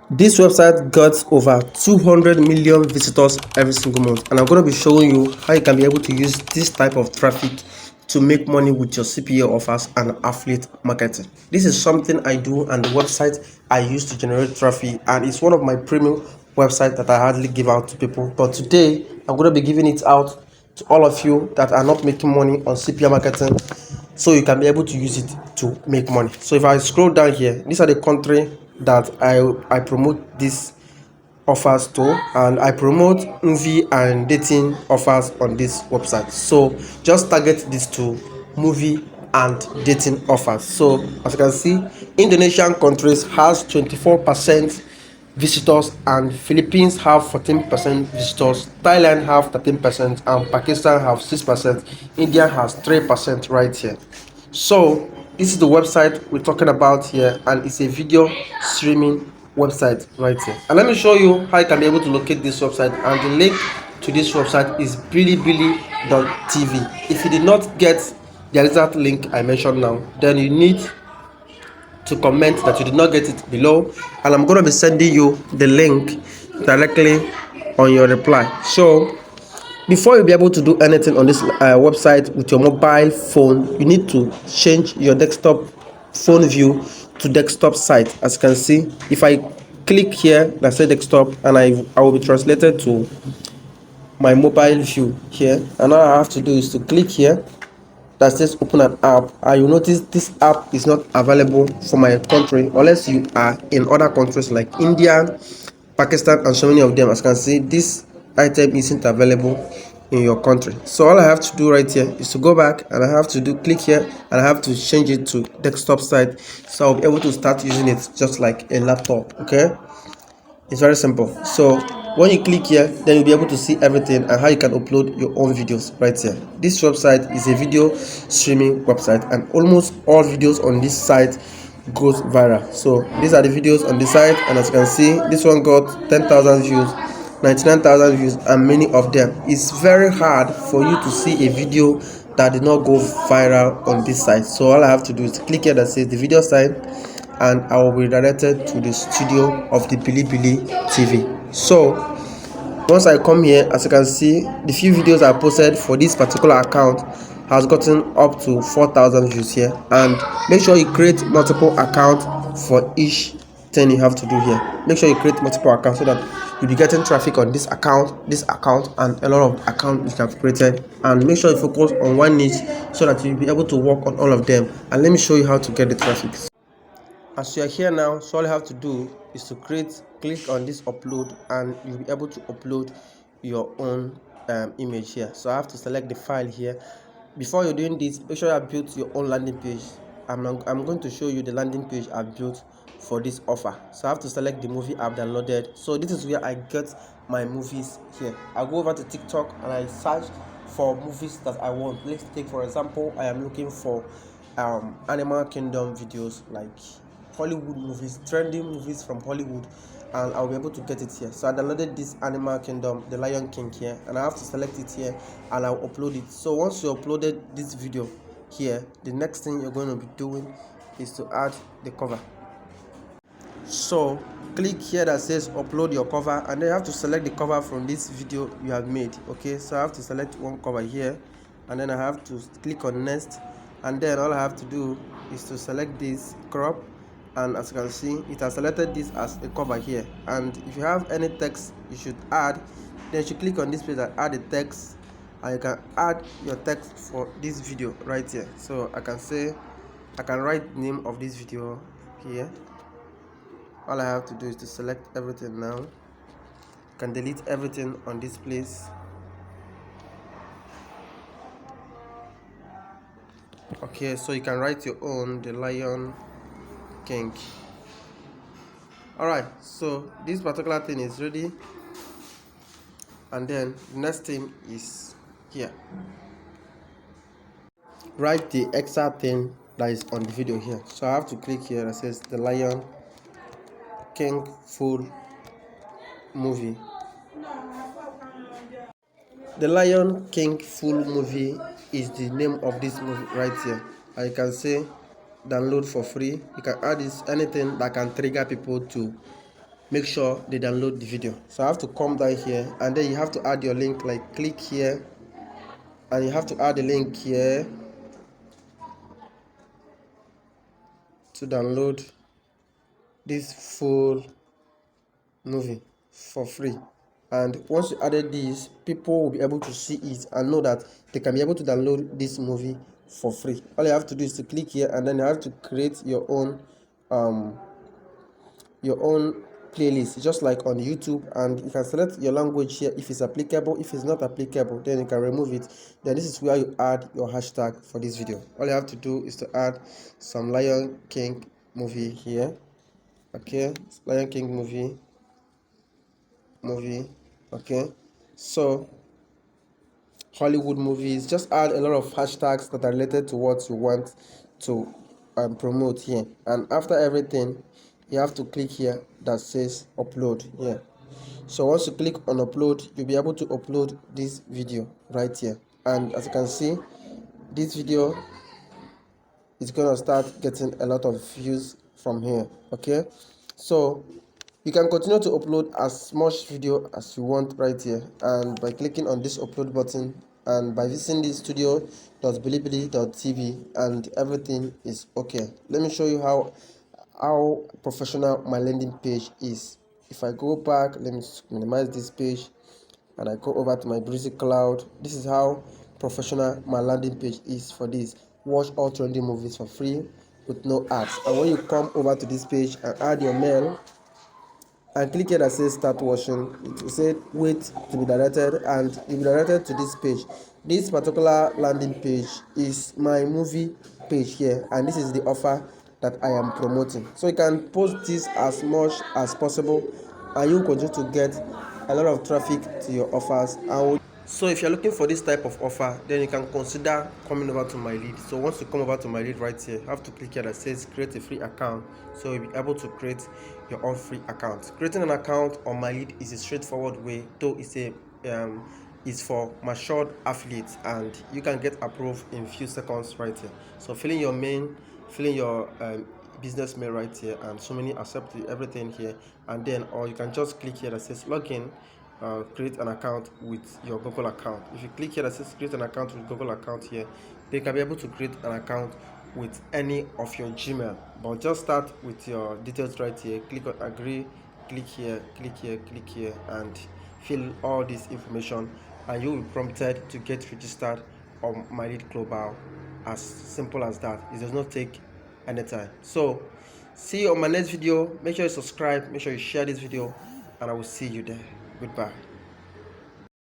This website got over 200 million visitors every single month, and I'm going to be showing you how you can be able to use this type of traffic to make money with your CPA offers and affiliate marketing. This is something I do, and the website I use to generate traffic, and it's one of my premium websites that I hardly give out to people. But today I'm going to be giving it out to all of you that are not making money on CPA marketing, so you can be able to use it to make money. So if I scroll down here, these are the country that I promote these offers to, and I promote movie and dating offers on this website. So just target these two, movie and dating offers. So as you can see, Indonesian countries has 24% visitors, and Philippines have 14% visitors, Thailand have 13%, and Pakistan have 6%, India has 3% right here. So this is the website we're talking about here, and it's a video streaming website right here. And let me show you how you can be able to locate this website, and the link to this website is bilibili.tv. If you did not get the exact link I mentioned now, then you need to comment that you did not get it below, and I'm going to be sending you the link directly on your reply. So before you be able to do anything on this website with your mobile phone, you need to change your desktop phone view to desktop site. As you can see, if I click here that says desktop, and I will be translated to my mobile view here, and all I have to do is to click here that says open an app, and you notice this app is not available for my country unless you are in other countries like India, Pakistan, and so many of them. As you can see, this item isn't available in your country. So all I have to do right here is to go back, and I have to click here, and I have to change it to desktop site, so I'll be able to start using it just like a laptop. Okay, it's very simple. So when you click here, then you'll be able to see everything and how you can upload your own videos right here. This website is a video streaming website, and almost all videos on this site goes viral. So these are the videos on the site, and as you can see, this one got 10,000 views, 99,000 views, and many of them. It's very hard for you to see a video that did not go viral on this site. So all I have to do is click here that says the video site, and I will be directed to the studio of the Bilibili TV. So once I come here, as you can see, the few videos I posted for this particular account has gotten up to 4,000 views here. And make sure you create multiple accounts for each thing you have to do here. Make sure you create multiple accounts so that you'll be getting traffic on this account, and a lot of accounts you have created. And make sure you focus on one niche so that you'll be able to work on all of them. And let me show you how to get the traffic. As you are here now, so all you have to do is to click on this upload, and you'll be able to upload your own image here. So I have to select the file here. Before you're doing this, make sure you have built your own landing page. I'm going to show you the landing page I've built for this offer. So I have to select the movie I've downloaded. So this is where I get my movies here. I go over to TikTok and I search for movies that I want. Let's take for example, I am looking for Animal Kingdom videos, like Hollywood movies, trending movies from Hollywood, and I'll be able to get it here. So I downloaded this Animal Kingdom, the Lion King here, and I have to select it here, and I'll upload it. So once you uploaded this video here, the next thing you're going to be doing is to add the cover. So click here that says upload your cover, and then you have to select the cover from this video you have made. Okay, so I have to select one cover here, and then I have to click on next, and then all I have to do is to select this crop, and as you can see, it has selected this as a cover here. And if you have any text you should add, then you should click on this place and add the text, and you can add your text for this video right here. So I can write the name of this video here. All I have to do is to select everything now. You can delete everything on this place. Okay, so you can write your own, the Lion King. Alright, so this particular thing is ready, and then the next thing is here. Write the exact thing that is on the video here. So I have to click here that says the Lion King full movie. The Lion King full movie is the name of this movie right here. And you can say download for free. You can add this anything that can trigger people to make sure they download the video. So I have to come down here, and then you have to add your link. Like click here, and you have to add the link here to download this full movie for free. And once you added this, people will be able to see it and know that they can be able to download this movie for free. All you have to do is to click here, and then you have to create your own playlist, just like on YouTube, and you can select your language here if it's applicable. If it's not applicable, then you can remove it. Then this is where you add your hashtag for this video. All you have to do is to add some Lion King movie here. Okay, Lion King movie. Okay, so Hollywood movies, just add a lot of hashtags that are related to what you want to promote here. And after everything, you have to click here that says upload here. So once you click on upload, you'll be able to upload this video right here. And as you can see, this video is going to start getting a lot of views from here. Okay, so you can continue to upload as much video as you want right here, and by clicking on this upload button and by visiting this studio.bilibili.tv, and everything is okay. Let me show you how professional my landing page is. If I go back, let me minimize this page, and I go over to my Breezy Cloud. This is how professional my landing page is for this. Watch all trending movies for free with no ads. And when you come over to this page and add your mail and click here that says start watching, it will say wait to be directed, and you'll be directed to this page. This particular landing page is my movie page here, and this is the offer that I am promoting. So you can post this as much as possible, and you continue to get a lot of traffic to your offers. So if you're looking for this type of offer, then you can consider coming over to Mylead. So once you come over to Mylead right here, you have to click here that says create a free account. So you'll be able to create your own free account. Creating an account on Mylead is a straightforward way, though it's for matured affiliates, and you can get approved in few seconds right here. So filling your business mail right here, and so many accept everything here, and then or you can just click here that says login. Create an account with your Google account. If you click here that says create an account with Google account here, they can be able to create an account with any of your Gmail. But just start with your details right here. Click on agree, click here, and fill all this information, and you will be prompted to get registered on Mylead Global. As simple as that. It does not take any time. So see you on my next video. Make sure you subscribe, make sure you share this video, and I will see you there. Goodbye.